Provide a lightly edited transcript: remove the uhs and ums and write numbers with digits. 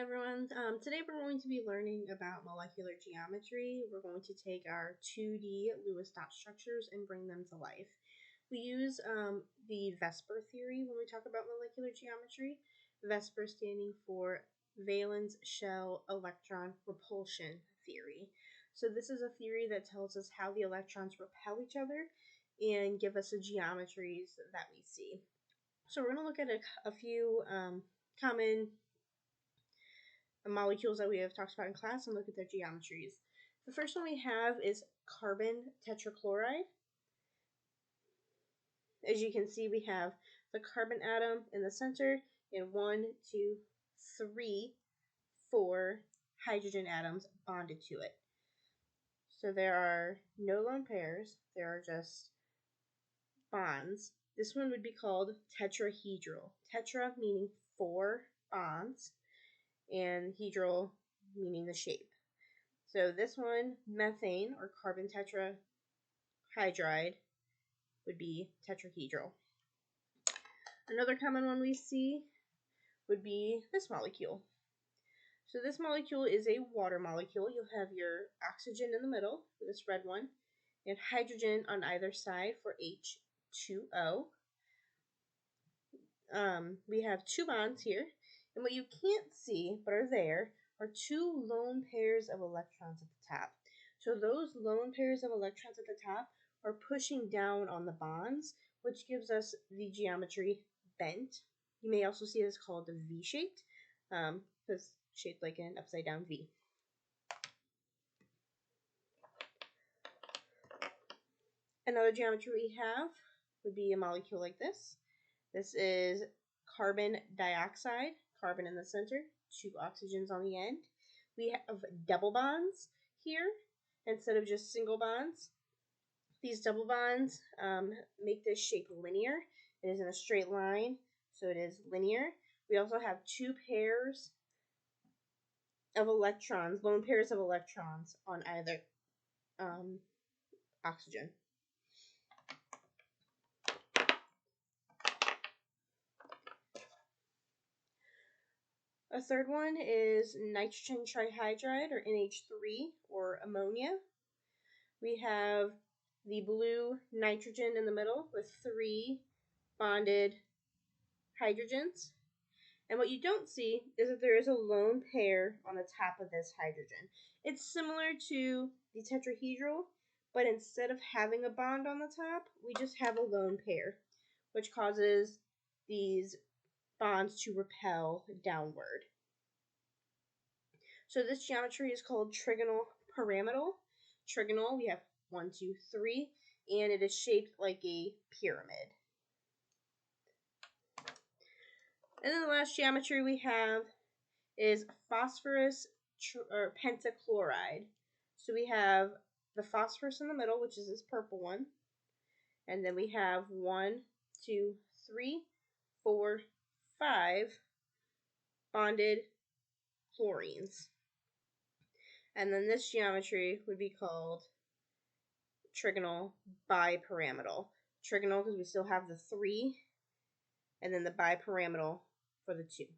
everyone. Today we're going to be learning about molecular geometry. We're going to take our 2D Lewis dot structures and bring them to life. We use the VSEPR theory when we talk about molecular geometry. VSEPR standing for valence shell electron repulsion theory. So this is a theory that tells us how the electrons repel each other and give us the geometries that we see. So we're going to look at a few common molecules that we have talked about in class and look at their geometries. The first one we have is carbon tetrachloride. As you can see, we have the carbon atom in the center and 1, 2, 3, 4 hydrogen atoms bonded to it. So there are no lone pairs, there are just bonds. This one would be called tetrahedral. Tetra meaning 4 bonds, and hedral meaning the shape. So this one, methane or carbon tetrahydride, would be tetrahedral. Another common one we see would be this molecule. So this molecule is a water molecule. You'll have your oxygen in the middle for this red one, and hydrogen on either side for H2O. We have 2 bonds here, and what you can't see but are there are 2 lone pairs of electrons at the top. So those lone pairs of electrons at the top are pushing down on the bonds, which gives us the geometry bent. You may also see this called the V-shaped, because shaped like an upside down V. Another geometry we have would be a molecule like this. This is carbon dioxide, carbon in the center, 2 oxygens on the end. We have double bonds here instead of just single bonds. These double bonds make this shape linear. It is in a straight line, so it is linear. We also have 2 pairs of electrons, lone pairs of electrons on either oxygen. A third one is nitrogen trihydride, or NH3, or ammonia. We have the blue nitrogen in the middle with 3 bonded hydrogens. And what you don't see is that there is a lone pair on the top of this hydrogen. It's similar to the tetrahedral, but instead of having a bond on the top, we just have a lone pair, which causes these bonds to repel downward. So this geometry is called trigonal pyramidal. Trigonal, we have 1, 2, 3, and it is shaped like a pyramid. And then the last geometry we have is phosphorus pentachloride. So we have the phosphorus in the middle, which is this purple one. And then we have 1, 2, 3, 4, 5 bonded chlorines. And then this geometry would be called trigonal bipyramidal. Trigonal because we still have the 3, and then the bipyramidal for the 2.